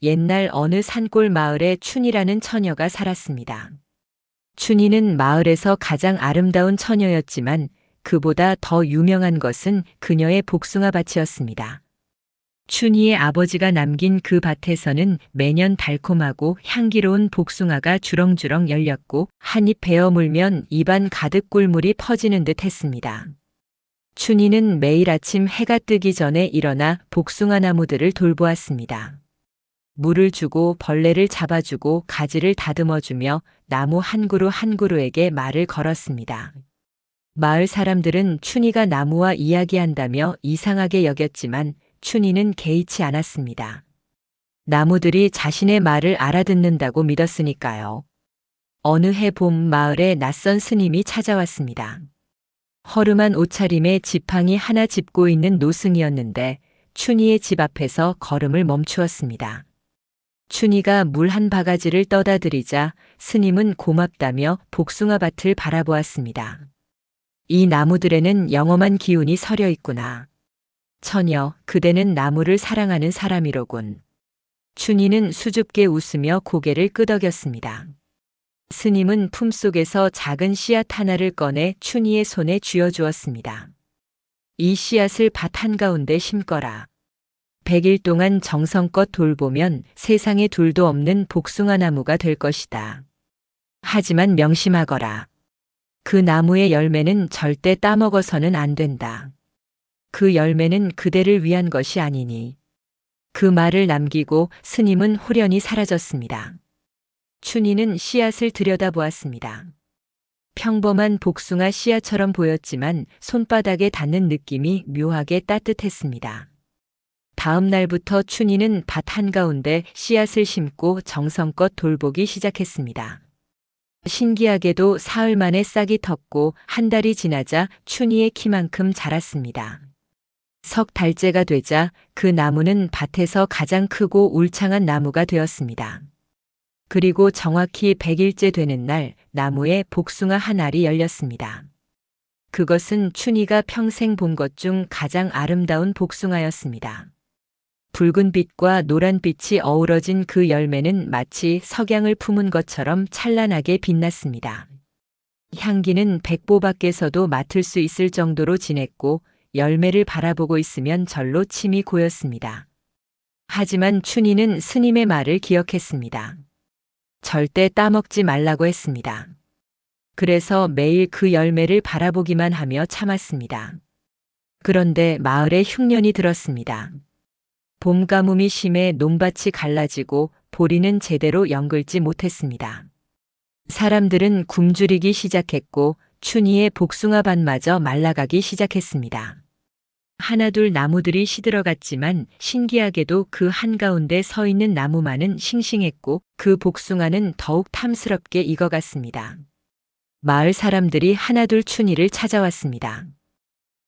옛날 어느 산골 마을에 춘이라는 처녀가 살았습니다. 춘이는 마을에서 가장 아름다운 처녀였지만 그보다 더 유명한 것은 그녀의 복숭아 밭이었습니다. 춘이의 아버지가 남긴 그 밭에서는 매년 달콤하고 향기로운 복숭아가 주렁주렁 열렸고 한 입 베어 물면 입안 가득 꿀물이 퍼지는 듯 했습니다. 춘이는 매일 아침 해가 뜨기 전에 일어나 복숭아 나무들을 돌보았습니다. 물을 주고 벌레를 잡아주고 가지를 다듬어주며 나무 한 그루 한 그루에게 말을 걸었습니다. 마을 사람들은 춘이가 나무와 이야기한다며 이상하게 여겼지만 춘이는 개의치 않았습니다. 나무들이 자신의 말을 알아듣는다고 믿었으니까요. 어느 해 봄 마을에 낯선 스님이 찾아왔습니다. 허름한 옷차림에 지팡이 하나 짚고 있는 노승이었는데 춘이의 집 앞에서 걸음을 멈추었습니다. 춘이가 물 한 바가지를 떠다 드리자 스님은 고맙다며 복숭아 밭을 바라보았습니다. 이 나무들에는 영험한 기운이 서려 있구나. 처녀, 그대는 나무를 사랑하는 사람이로군. 춘이는 수줍게 웃으며 고개를 끄덕였습니다. 스님은 품속에서 작은 씨앗 하나를 꺼내 춘이의 손에 쥐어주었습니다. 이 씨앗을 밭 한가운데 심거라. 100일 동안 정성껏 돌보면 세상에 둘도 없는 복숭아 나무가 될 것이다. 하지만 명심하거라. 그 나무의 열매는 절대 따먹어서는 안 된다. 그 열매는 그대를 위한 것이 아니니. 그 말을 남기고 스님은 후련히 사라졌습니다. 춘이는 씨앗을 들여다보았습니다. 평범한 복숭아 씨앗처럼 보였지만 손바닥에 닿는 느낌이 묘하게 따뜻했습니다. 다음 날부터 춘이는 밭 한가운데 씨앗을 심고 정성껏 돌보기 시작했습니다. 신기하게도 사흘 만에 싹이 텄고 한 달이 지나자 춘이의 키만큼 자랐습니다. 석 달째가 되자 그 나무는 밭에서 가장 크고 울창한 나무가 되었습니다. 그리고 정확히 100일째 되는 날 나무에 복숭아 한 알이 열렸습니다. 그것은 춘이가 평생 본 것 중 가장 아름다운 복숭아였습니다. 붉은 빛과 노란 빛이 어우러진 그 열매는 마치 석양을 품은 것처럼 찬란하게 빛났습니다. 향기는 백보 밖에서도 맡을 수 있을 정도로 진했고 열매를 바라보고 있으면 절로 침이 고였습니다. 하지만 춘이는 스님의 말을 기억했습니다. 절대 따먹지 말라고 했습니다. 그래서 매일 그 열매를 바라보기만 하며 참았습니다. 그런데 마을에 흉년이 들었습니다. 봄 가뭄이 심해 논밭이 갈라지고 보리는 제대로 연글지 못했습니다. 사람들은 굶주리기 시작했고 춘이의 복숭아 밭마저 말라가기 시작했습니다. 하나둘 나무들이 시들어갔지만 신기하게도 그 한가운데 서 있는 나무만은 싱싱했고 그 복숭아는 더욱 탐스럽게 익어갔습니다. 마을 사람들이 하나둘 춘이를 찾아왔습니다.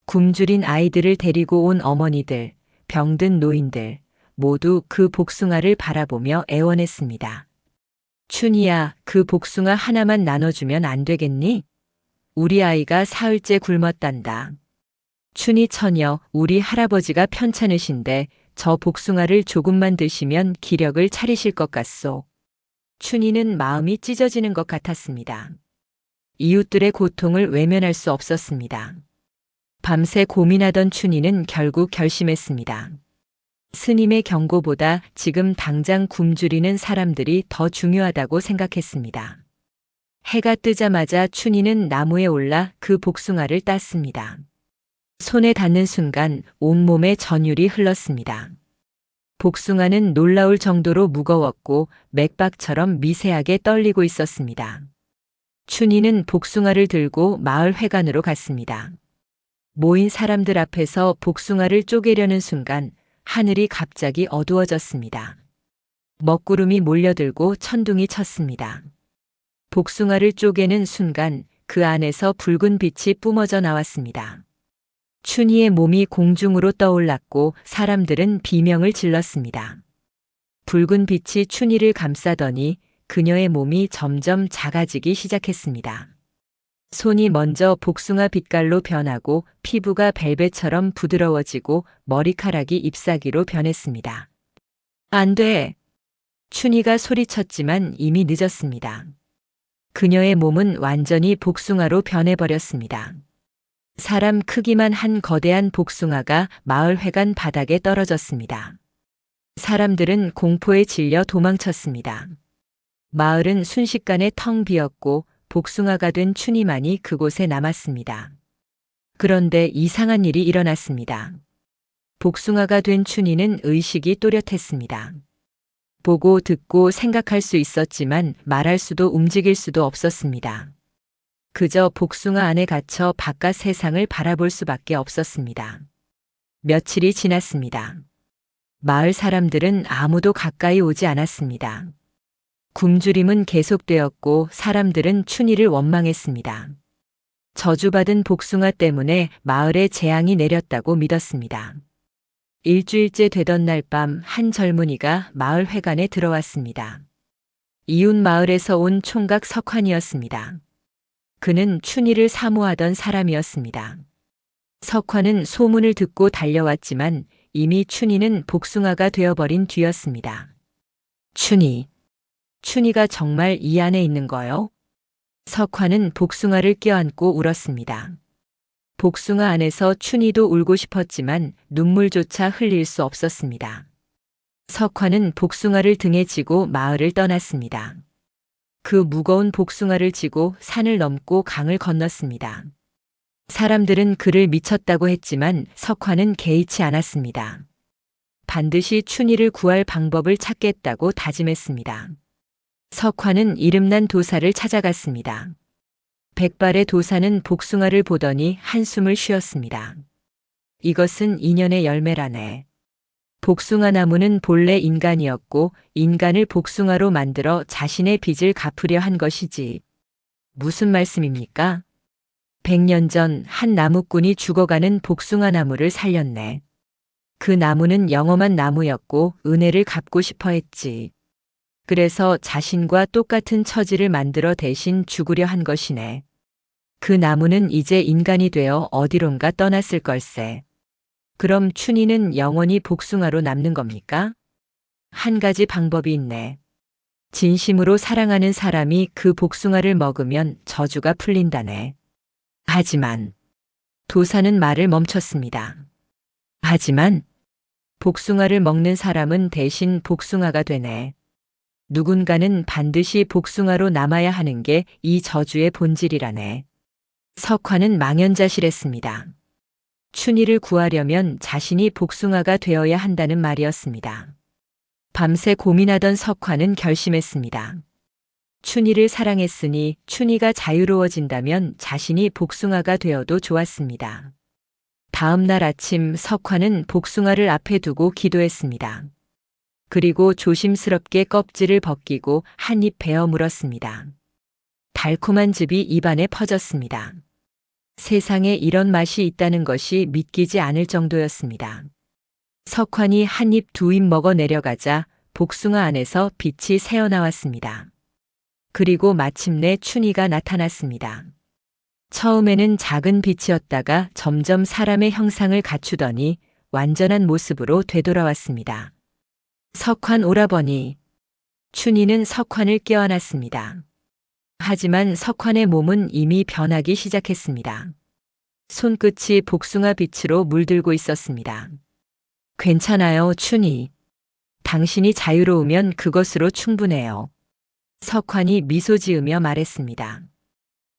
굶주린 아이들을 데리고 온 어머니들, 병든 노인들 모두 그 복숭아를 바라보며 애원했습니다. 춘이야, 그 복숭아 하나만 나눠주면 안 되겠니? 우리 아이가 사흘째 굶었단다. 춘이 처녀, 우리 할아버지가 편찮으신데 저 복숭아를 조금만 드시면 기력을 차리실 것 같소. 춘이는 마음이 찢어지는 것 같았습니다. 이웃들의 고통을 외면할 수 없었습니다. 밤새 고민하던 춘이는 결국 결심했습니다. 스님의 경고보다 지금 당장 굶주리는 사람들이 더 중요하다고 생각했습니다. 해가 뜨자마자 춘이는 나무에 올라 그 복숭아를 땄습니다. 손에 닿는 순간 온몸에 전율이 흘렀습니다. 복숭아는 놀라울 정도로 무거웠고 맥박처럼 미세하게 떨리고 있었습니다. 춘이는 복숭아를 들고 마을 회관으로 갔습니다. 모인 사람들 앞에서 복숭아를 쪼개려는 순간 하늘이 갑자기 어두워졌습니다. 먹구름이 몰려들고 천둥이 쳤습니다. 복숭아를 쪼개는 순간 그 안에서 붉은 빛이 뿜어져 나왔습니다. 춘이의 몸이 공중으로 떠올랐고 사람들은 비명을 질렀습니다. 붉은 빛이 춘이를 감싸더니 그녀의 몸이 점점 작아지기 시작했습니다. 손이 먼저 복숭아 빛깔로 변하고 피부가 벨벳처럼 부드러워지고 머리카락이 잎사귀로 변했습니다. 안 돼! 춘희가 소리쳤지만 이미 늦었습니다. 그녀의 몸은 완전히 복숭아로 변해버렸습니다. 사람 크기만 한 거대한 복숭아가 마을 회관 바닥에 떨어졌습니다. 사람들은 공포에 질려 도망쳤습니다. 마을은 순식간에 텅 비었고 복숭아가 된 춘희만이 그곳에 남았습니다. 그런데 이상한 일이 일어났습니다. 복숭아가 된 춘희는 의식이 또렷했습니다. 보고 듣고 생각할 수 있었지만 말할 수도 움직일 수도 없었습니다. 그저 복숭아 안에 갇혀 바깥 세상을 바라볼 수밖에 없었습니다. 며칠이 지났습니다. 마을 사람들은 아무도 가까이 오지 않았습니다. 굶주림은 계속되었고 사람들은 춘희를 원망했습니다. 저주받은 복숭아 때문에 마을에 재앙이 내렸다고 믿었습니다. 일주일째 되던 날 밤 한 젊은이가 마을 회관에 들어왔습니다. 이웃 마을에서 온 총각 석환이었습니다. 그는 춘희를 사모하던 사람이었습니다. 석환은 소문을 듣고 달려왔지만 이미 춘희는 복숭아가 되어버린 뒤였습니다. 춘희가 정말 이 안에 있는 거요? 석환은 복숭아를 껴안고 울었습니다. 복숭아 안에서 춘희도 울고 싶었지만 눈물조차 흘릴 수 없었습니다. 석환은 복숭아를 등에 지고 마을을 떠났습니다. 그 무거운 복숭아를 지고 산을 넘고 강을 건넜습니다. 사람들은 그를 미쳤다고 했지만 석환은 개의치 않았습니다. 반드시 춘희를 구할 방법을 찾겠다고 다짐했습니다. 석환은 이름난 도사를 찾아갔습니다. 백발의 도사는 복숭아를 보더니 한숨을 쉬었습니다. 이것은 인연의 열매라네. 복숭아 나무는 본래 인간이었고 인간을 복숭아로 만들어 자신의 빚을 갚으려 한 것이지. 무슨 말씀입니까? 100년 전 한 나무꾼이 죽어가는 복숭아 나무를 살렸네. 그 나무는 영험한 나무였고 은혜를 갚고 싶어 했지. 그래서 자신과 똑같은 처지를 만들어 대신 죽으려 한 것이네. 그 나무는 이제 인간이 되어 어디론가 떠났을 걸세. 그럼 춘희는 영원히 복숭아로 남는 겁니까? 한 가지 방법이 있네. 진심으로 사랑하는 사람이 그 복숭아를 먹으면 저주가 풀린다네. 하지만 도사는 말을 멈췄습니다. 하지만 복숭아를 먹는 사람은 대신 복숭아가 되네. 누군가는 반드시 복숭아로 남아야 하는 게 이 저주의 본질이라네. 석환은 망연자실했습니다. 춘희를 구하려면 자신이 복숭아가 되어야 한다는 말이었습니다. 밤새 고민하던 석환은 결심했습니다. 춘희를 사랑했으니 춘희가 자유로워진다면 자신이 복숭아가 되어도 좋았습니다. 다음 날 아침 석환은 복숭아를 앞에 두고 기도했습니다. 그리고 조심스럽게 껍질을 벗기고 한 입 베어 물었습니다. 달콤한 즙이 입안에 퍼졌습니다. 세상에 이런 맛이 있다는 것이 믿기지 않을 정도였습니다. 석환이 한 입 두 입 먹어 내려가자 복숭아 안에서 빛이 새어나왔습니다. 그리고 마침내 춘희가 나타났습니다. 처음에는 작은 빛이었다가 점점 사람의 형상을 갖추더니 완전한 모습으로 되돌아왔습니다. 석환 오라버니. 춘희는 석환을 껴안았습니다. 하지만 석환의 몸은 이미 변하기 시작했습니다. 손끝이 복숭아 빛으로 물들고 있었습니다. 괜찮아요, 춘희. 당신이 자유로우면 그것으로 충분해요. 석환이 미소 지으며 말했습니다.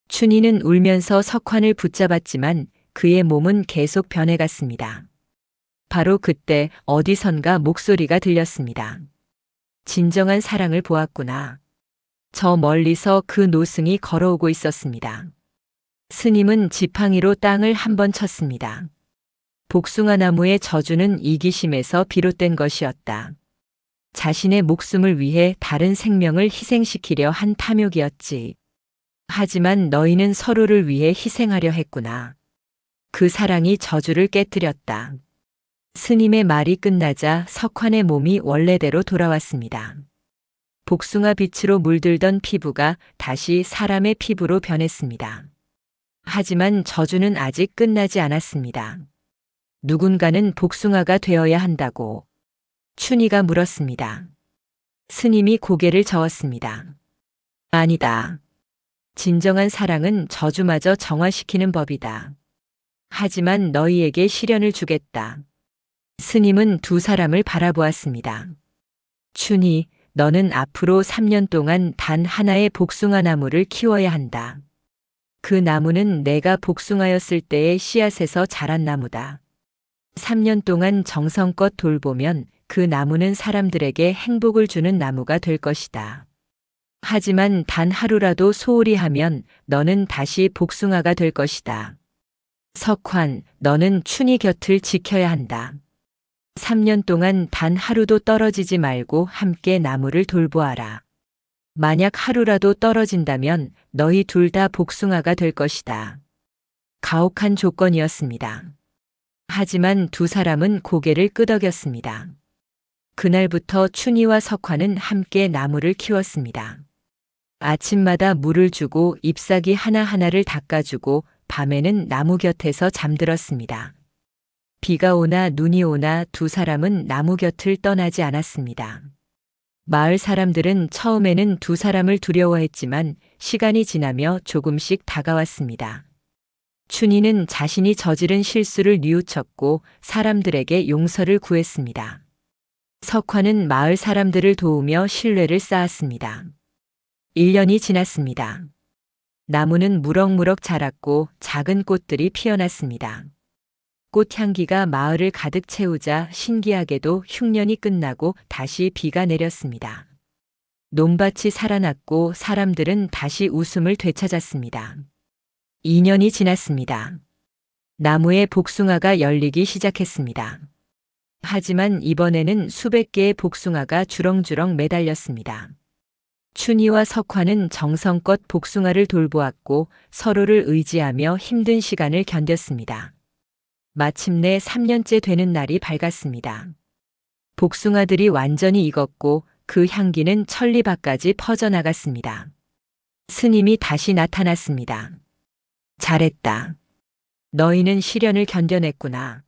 춘희는 울면서 석환을 붙잡았지만 그의 몸은 계속 변해갔습니다. 바로 그때 어디선가 목소리가 들렸습니다. 진정한 사랑을 보았구나. 저 멀리서 그 노승이 걸어오고 있었습니다. 스님은 지팡이로 땅을 한 번 쳤습니다. 복숭아 나무의 저주는 이기심에서 비롯된 것이었다. 자신의 목숨을 위해 다른 생명을 희생시키려 한 탐욕이었지. 하지만 너희는 서로를 위해 희생하려 했구나. 그 사랑이 저주를 깨뜨렸다. 스님의 말이 끝나자 석환의 몸이 원래대로 돌아왔습니다. 복숭아 빛으로 물들던 피부가 다시 사람의 피부로 변했습니다. 하지만 저주는 아직 끝나지 않았습니다. 누군가는 복숭아가 되어야 한다고 춘희가 물었습니다. 스님이 고개를 저었습니다. 아니다. 진정한 사랑은 저주마저 정화시키는 법이다. 하지만 너희에게 시련을 주겠다. 스님은 두 사람을 바라보았습니다. 춘희, 너는 앞으로 3년 동안 단 하나의 복숭아 나무를 키워야 한다. 그 나무는 내가 복숭아였을 때의 씨앗에서 자란 나무다. 3년 동안 정성껏 돌보면 그 나무는 사람들에게 행복을 주는 나무가 될 것이다. 하지만 단 하루라도 소홀히 하면 너는 다시 복숭아가 될 것이다. 석환, 너는 춘희 곁을 지켜야 한다. 3년 동안 단 하루도 떨어지지 말고 함께 나무를 돌보아라. 만약 하루라도 떨어진다면 너희 둘 다 복숭아가 될 것이다. 가혹한 조건이었습니다. 하지만 두 사람은 고개를 끄덕였습니다. 그날부터 춘희와 석환은 함께 나무를 키웠습니다. 아침마다 물을 주고 잎사귀 하나하나를 닦아주고 밤에는 나무 곁에서 잠들었습니다. 비가 오나 눈이 오나 두 사람은 나무 곁을 떠나지 않았습니다. 마을 사람들은 처음에는 두 사람을 두려워했지만 시간이 지나며 조금씩 다가왔습니다. 춘희는 자신이 저지른 실수를 뉘우쳤고 사람들에게 용서를 구했습니다. 석환은 마을 사람들을 도우며 신뢰를 쌓았습니다. 1년이 지났습니다. 나무는 무럭무럭 자랐고 작은 꽃들이 피어났습니다. 꽃향기가 마을을 가득 채우자 신기하게도 흉년이 끝나고 다시 비가 내렸습니다. 논밭이 살아났고 사람들은 다시 웃음을 되찾았습니다. 2년이 지났습니다. 나무에 복숭아가 열리기 시작했습니다. 하지만 이번에는 수백 개의 복숭아가 주렁주렁 매달렸습니다. 춘희와 석환은 정성껏 복숭아를 돌보았고 서로를 의지하며 힘든 시간을 견뎠습니다. 마침내 3년째 되는 날이 밝았습니다. 복숭아들이 완전히 익었고 그 향기는 천리 밖까지 퍼져나갔습니다. 스님이 다시 나타났습니다. 잘했다. 너희는 시련을 견뎌냈구나.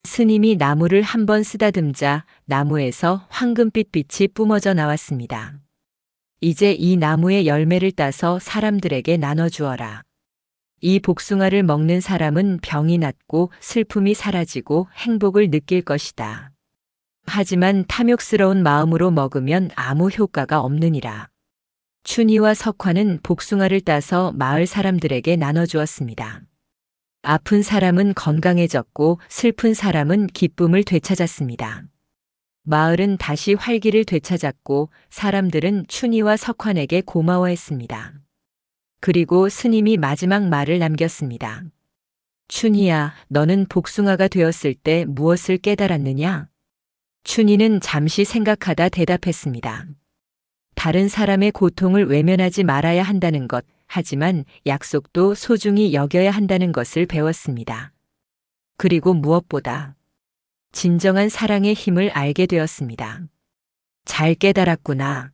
스님이 나무를 한번 쓰다듬자 나무에서 황금빛 빛이 뿜어져 나왔습니다. 이제 이 나무의 열매를 따서 사람들에게 나눠주어라. 이 복숭아를 먹는 사람은 병이 낫고 슬픔이 사라지고 행복을 느낄 것이다. 하지만 탐욕스러운 마음으로 먹으면 아무 효과가 없느니라. 춘희와 석환은 복숭아를 따서 마을 사람들에게 나눠주었습니다. 아픈 사람은 건강해졌고 슬픈 사람은 기쁨을 되찾았습니다. 마을은 다시 활기를 되찾았고 사람들은 춘희와 석환에게 고마워했습니다. 그리고 스님이 마지막 말을 남겼습니다. 춘희야, 너는 복숭아가 되었을 때 무엇을 깨달았느냐? 춘희는 잠시 생각하다 대답했습니다. 다른 사람의 고통을 외면하지 말아야 한다는 것, 하지만 약속도 소중히 여겨야 한다는 것을 배웠습니다. 그리고 무엇보다 진정한 사랑의 힘을 알게 되었습니다. 잘 깨달았구나.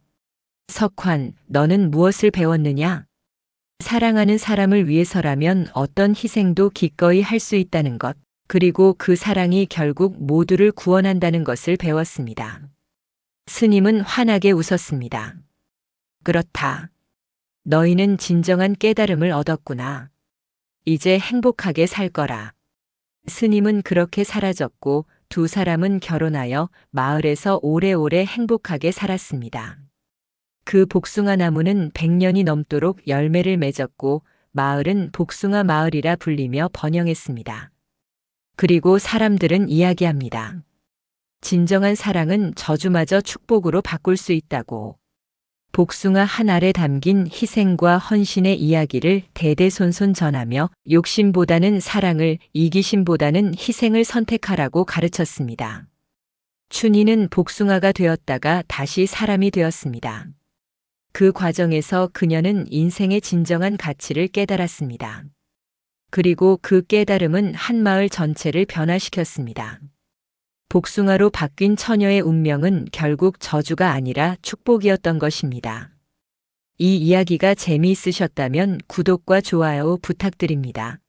석환, 너는 무엇을 배웠느냐? 사랑하는 사람을 위해서라면 어떤 희생도 기꺼이 할 수 있다는 것, 그리고 그 사랑이 결국 모두를 구원한다는 것을 배웠습니다. 스님은 환하게 웃었습니다. 그렇다. 너희는 진정한 깨달음을 얻었구나. 이제 행복하게 살 거라. 스님은 그렇게 사라졌고 두 사람은 결혼하여 마을에서 오래오래 행복하게 살았습니다. 그 복숭아 나무는 100년이 넘도록 열매를 맺었고 마을은 복숭아 마을이라 불리며 번영했습니다. 그리고 사람들은 이야기합니다. 진정한 사랑은 저주마저 축복으로 바꿀 수 있다고. 복숭아 한 알에 담긴 희생과 헌신의 이야기를 대대손손 전하며 욕심보다는 사랑을, 이기심보다는 희생을 선택하라고 가르쳤습니다. 춘희는 복숭아가 되었다가 다시 사람이 되었습니다. 그 과정에서 그녀는 인생의 진정한 가치를 깨달았습니다. 그리고 그 깨달음은 한 마을 전체를 변화시켰습니다. 복숭아로 바뀐 처녀의 운명은 결국 저주가 아니라 축복이었던 것입니다. 이 이야기가 재미있으셨다면 구독과 좋아요 부탁드립니다.